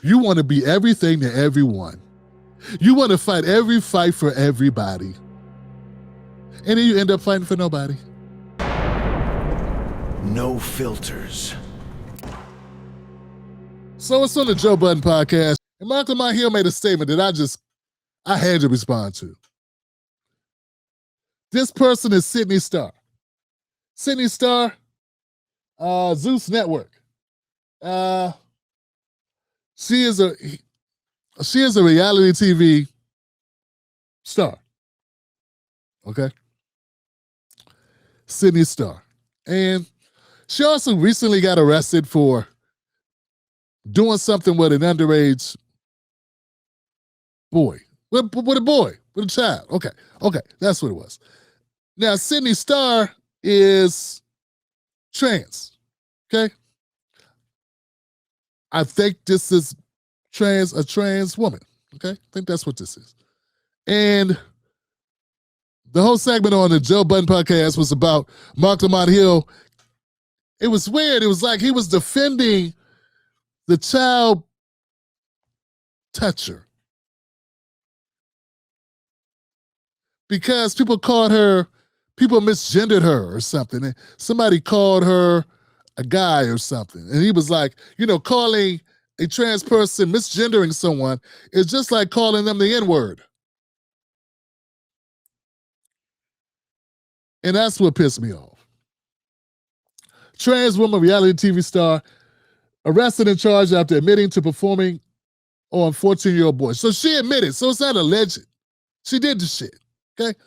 You want to be everything to everyone. You want to fight every fight for everybody. And then you end up fighting for nobody. No filters. So it's on the Joe Budden Podcast. And Marc Lamont Hill made a statement that I had to respond to. This person is Sidney Starr. Sidney Starr, Zeus Network. She is a reality TV star. Okay? Sidney Starr. And she also recently got arrested for doing something with an underage boy. With a child. Okay, that's what it was. Now, Sidney Starr is trans. Okay? I think this is a trans woman. Okay? I think that's what this is. And the whole segment on the Joe Budden Podcast was about Marc Lamont Hill. It was weird. It was like he was defending the child toucher. Because people misgendered her or something. And somebody called her a guy or something. And he was like, calling a trans person misgendering someone is just like calling them the N-word. And that's what pissed me off. Trans woman reality TV star arrested and charged after admitting to performing on 14-year-old boys. So she admitted, so it's not alleged. She did the shit, okay?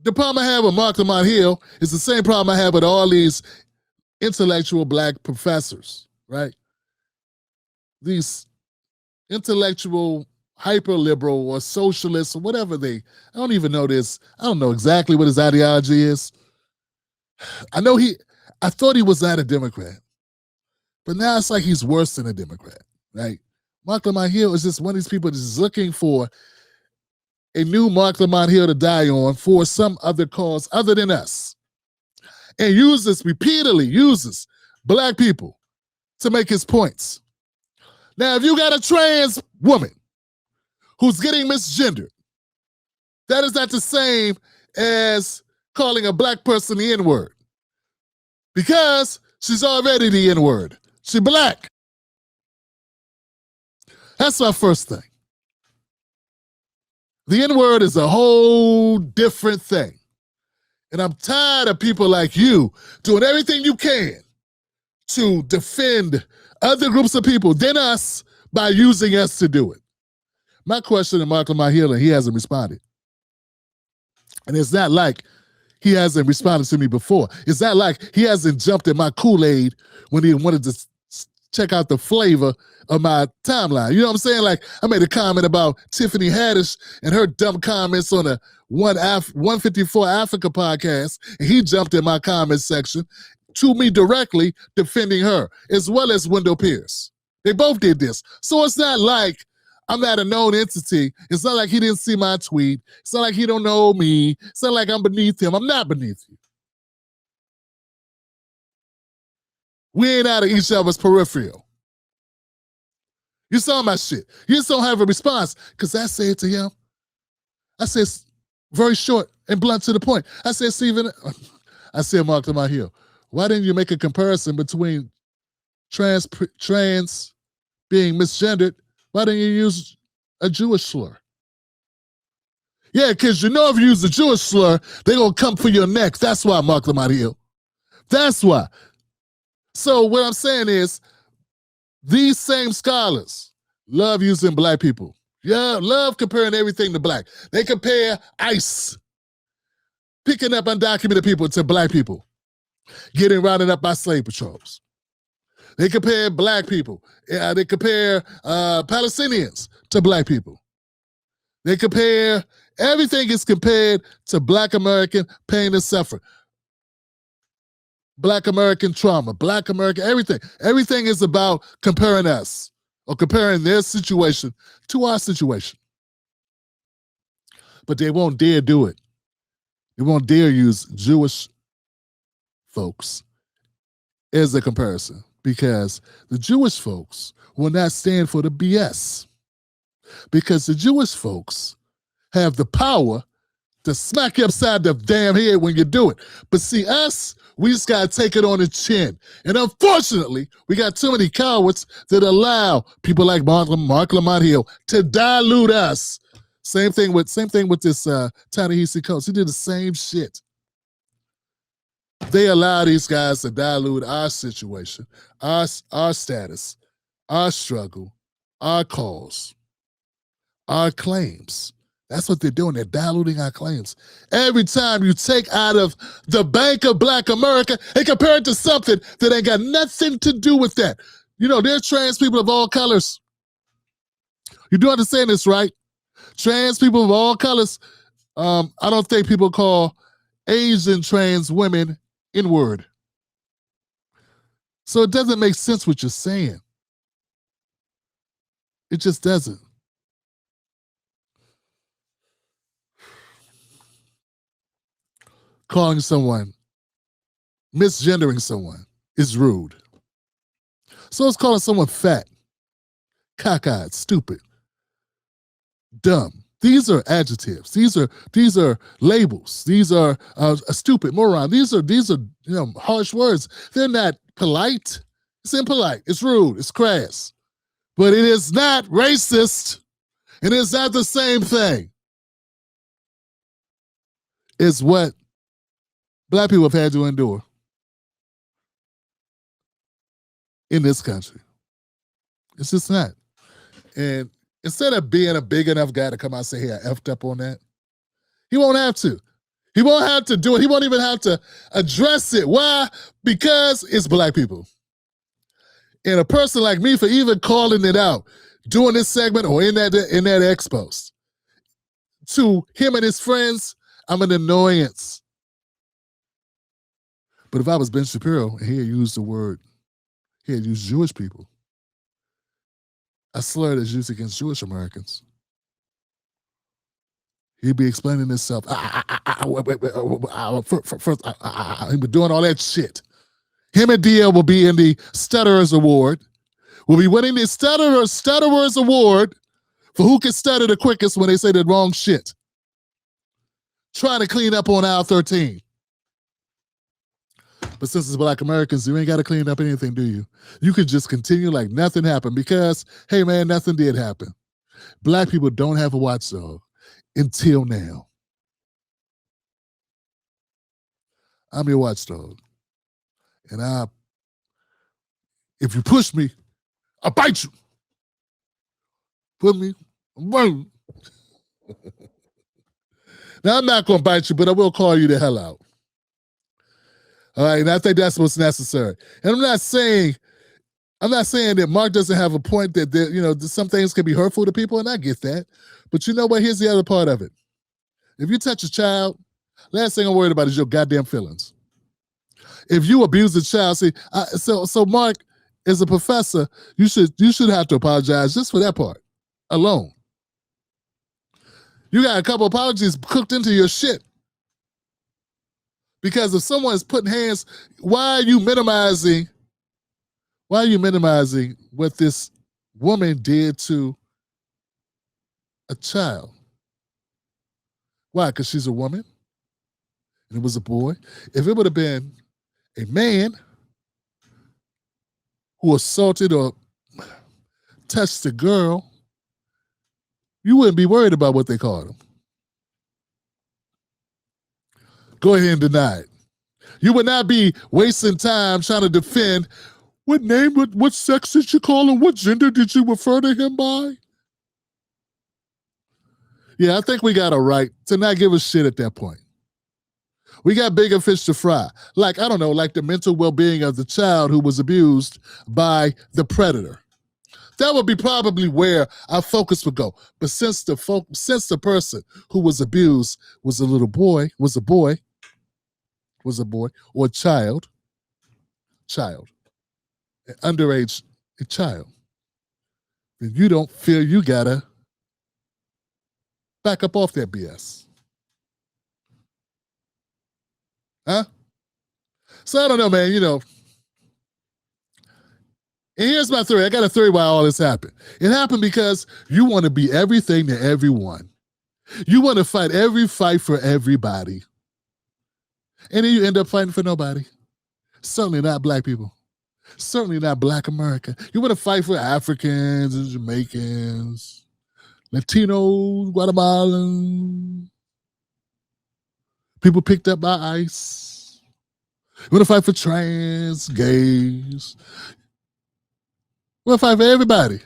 The problem I have with Marc Lamont Hill is the same problem I have with all these intellectual black professors, right? These intellectual hyper-liberal or socialists or whatever I don't even know this. I don't know exactly what his ideology is. I thought he was not a Democrat, but now it's like he's worse than a Democrat, right? Marc Lamont Hill is just one of these people that's just looking for a new Marc Lamont Hill to die on for some other cause other than us. And repeatedly uses black people to make his points. Now, if you got a trans woman who's getting misgendered, that is not the same as calling a black person the N-word. Because she's already the N-word. She's black. That's my first thing. The N-word is a whole different thing. And I'm tired of people like you doing everything you can to defend other groups of people than us by using us to do it. My question to Marc Lamont Hill, and he hasn't responded. And it's not like he hasn't responded to me before. It's not like he hasn't jumped in my Kool-Aid when he wanted to check out the flavor of my timeline. You know what I'm saying? Like, I made a comment about Tiffany Haddish and her dumb comments on a 154 Africa podcast, and he jumped in my comment section to me directly defending her, as well as Wendell Pierce. They both did this. So it's not like I'm not a known entity. It's not like he didn't see my tweet. It's not like he don't know me. It's not like I'm beneath him. I'm not beneath you. We ain't out of each other's peripheral. You saw my shit. You just don't have a response. Because I said to him, I said, very short and blunt to the point. I said, Stephen, I said, Marc Lamont Hill, why didn't you make a comparison between trans being misgendered? Why didn't you use a Jewish slur? Yeah, because if you use a Jewish slur, they're going to come for your neck. That's why, Marc Lamont Hill. That's why. So what I'm saying is, these same scholars love using black people. Yeah, love comparing everything to black. They compare ICE, picking up undocumented people, to black people, getting rounded up by slave patrols. They compare black people. They compare Palestinians to black people. They compare, everything is compared to black American pain and suffering. Black American trauma, black American, everything. Everything is about comparing us or comparing their situation to our situation. But they won't dare do it. They won't dare use Jewish folks as a comparison. because the Jewish folks will not stand for the BS. Because the Jewish folks have the power to smack you upside the damn head when you do it. But see, us, we just got to take it on the chin. And unfortunately, we got too many cowards that allow people like Marc Lamont Hill to dilute us. Same thing with this Ta-Nehisi Coates. He did the same shit. They allow these guys to dilute our situation, our status, our struggle, our cause, our claims. That's what they're doing. They're diluting our claims. Every time you take out of the Bank of Black America and compare it to something that ain't got nothing to do with that. You know, there are trans people of all colors. You do understand this, right? Trans people of all colors. I don't think people call Asian trans women N-word. So it doesn't make sense what you're saying. It just doesn't. Calling someone, misgendering someone is rude. So it's calling someone fat, cockeyed, stupid, dumb. These are adjectives. These are labels. These are a stupid, moron. These are harsh words. They're not polite. It's impolite. It's rude. It's crass. But it is not racist. And it's not the same thing. It's what Black people have had to endure in this country. It's just not. And instead of being a big enough guy to come out and say, hey, I effed up on that, he won't have to. He won't have to do it. He won't even have to address it. Why? Because it's Black people. And a person like me, for even calling it out, doing this segment or in that expos, to him and his friends, I'm an annoyance. But if I was Ben Shapiro and he had used Jewish people, a slur that's used against Jewish Americans, he'd be explaining himself. He'd be doing all that shit. Him and DL will be in the Stutterers Award. We'll be winning the Stutterers Award for who can stutter the quickest when they say the wrong shit. Trying to clean up on aisle 13. But since it's Black Americans, you ain't got to clean up anything, do you? You can just continue like nothing happened because, hey man, nothing did happen. Black people don't have a watchdog until now. I'm your watchdog. And if you push me, I'll bite you. Put me, boom. Now, I'm not going to bite you, but I will call you the hell out. All right, and I think that's what's necessary. And I'm not saying that Mark doesn't have a point that some things can be hurtful to people, and I get that. But you know what? Here's the other part of it. If you touch a child, last thing I'm worried about is your goddamn feelings. If you abuse a child, so Mark, as a professor, you should have to apologize just for that part alone. You got a couple apologies cooked into your shit. Because if someone's putting hands, why are you minimizing what this woman did to a child? Why? Because she's a woman and it was a boy. If it would have been a man who assaulted or touched a girl, you wouldn't be worried about what they called him. Go ahead and deny it. You would not be wasting time trying to defend what sex did you call him? What gender did you refer to him by? Yeah, I think we got a right to not give a shit at that point. We got bigger fish to fry. Like, I don't know, like the mental well-being of the child who was abused by the predator. That would be probably where our focus would go. But since the person who was abused was a boy, or child, an underage child, then you don't feel you gotta back up off that BS. Huh? So I don't know, man, And here's my theory. I got a theory why all this happened. It happened because you want to be everything to everyone. You want to fight every fight for everybody. And then you end up fighting for nobody. Certainly not black people. Certainly not black America. You want to fight for Africans and Jamaicans, Latinos, Guatemalans, people picked up by ICE. You want to fight for trans, gays. You want to fight for everybody.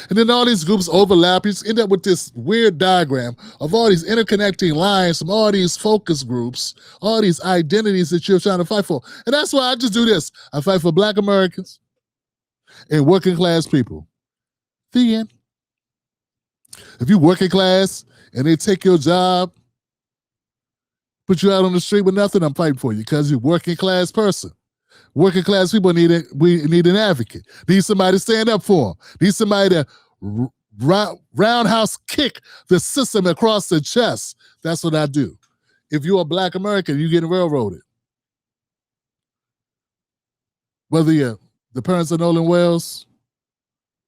And then all these groups overlap. You just end up with this weird diagram of all these interconnecting lines from all these focus groups, all these identities that you're trying to fight for. And that's why I just do this. I fight for black Americans and working class people. The end. If you working class and they take your job, put you out on the street with nothing, I'm fighting for you because you're a working class person. Working class people we need an advocate. Need somebody to stand up for them. Need somebody to roundhouse kick the system across the chest. That's what I do. If you're a black American, you're getting railroaded. Whether you're the parents of Nolan Wells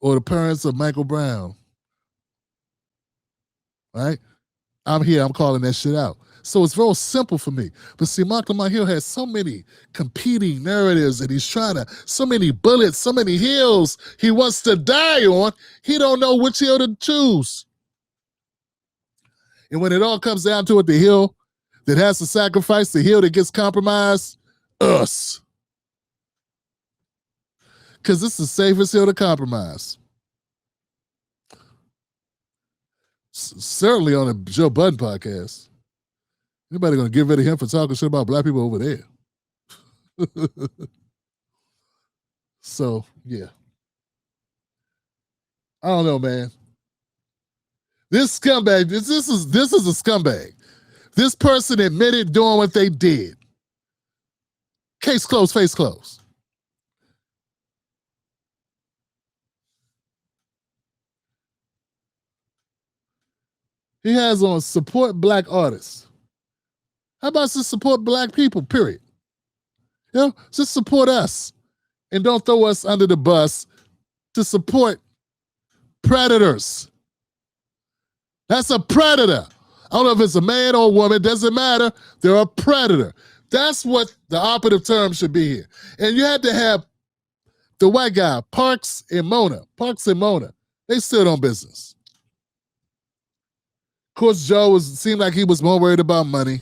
or the parents of Michael Brown, right? I'm here, I'm calling that shit out. So it's real simple for me. But see, Marc Lamont Hill has so many competing narratives and he's trying to, so many bullets, so many hills he wants to die on, he don't know which hill to choose. And when it all comes down to it, the hill that has to sacrifice, the hill that gets compromised, us. Because it's the safest hill to compromise. Certainly on the Joe Budden podcast. Anybody gonna get rid of him for talking shit about black people over there? So yeah, I don't know, man. This scumbag. This is a scumbag. This person admitted doing what they did. Case closed. Face closed. He has on support black artists. How about just support black people, period? You know, just support us and don't throw us under the bus to support predators. That's a predator. I don't know if it's a man or a woman, doesn't matter. They're a predator. That's what the operative term should be here. And you had to have the white guy, Parks and Mona. They stood on business. Of course, Joe seemed like he was more worried about money.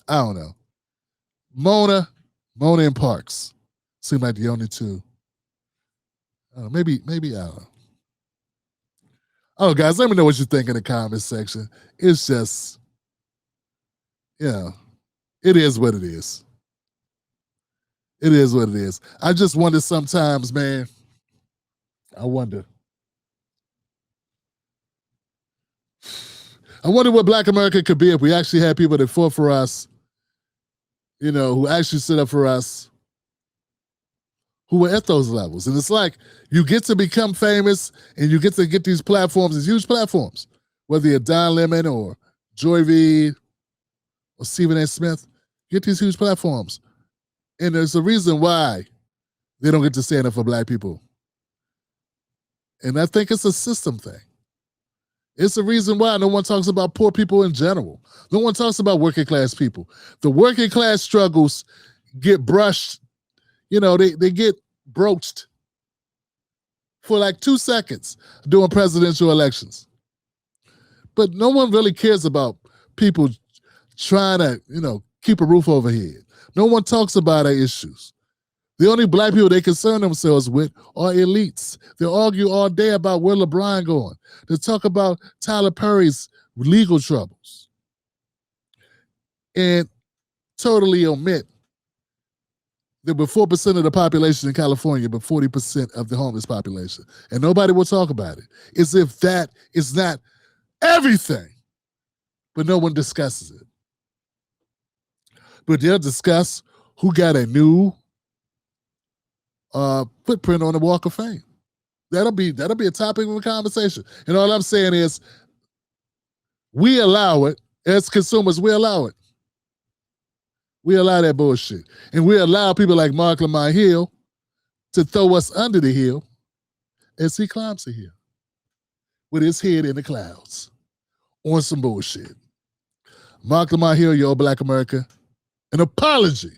I don't know. Mona and Parks seem like the only two. Maybe I don't know. Oh, guys, let me know what you think in the comment section. It's just, it is what it is. It is what it is. I just wonder sometimes, man. I wonder what black America could be if we actually had people that fought for us, who actually stood up for us, who were at those levels. And it's like you get to become famous and you get to get these platforms, these huge platforms, whether you're Don Lemon or Joy Reid or Stephen A. Smith, get these huge platforms. And there's a reason why they don't get to stand up for black people. And I think it's a system thing. It's the reason why no one talks about poor people in general. No one talks about working class people. The working class struggles get brushed, they get broached for like 2 seconds during presidential elections. But no one really cares about people trying to, keep a roof over head. No one talks about our issues. The only black people they concern themselves with are elites. They argue all day about where LeBron going. They talk about Tyler Perry's legal troubles. And totally omit that we're 4% of the population in California, but 40% of the homeless population. And nobody will talk about it. As if that is not everything. But no one discusses it. But they'll discuss who got a new footprint on the Walk of Fame. That'll be a topic of a conversation. And all I'm saying is, we allow it as consumers. We allow it. We allow that bullshit, and we allow people like Marc Lamont Hill to throw us under the hill as he climbs the hill with his head in the clouds on some bullshit. Marc Lamont Hill, Yo Black America, an apology.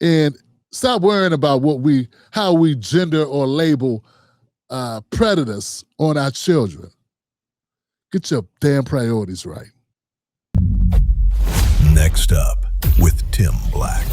And stop worrying about how we gender or label predators on our children. Get your damn priorities right. Next up with Tim Black.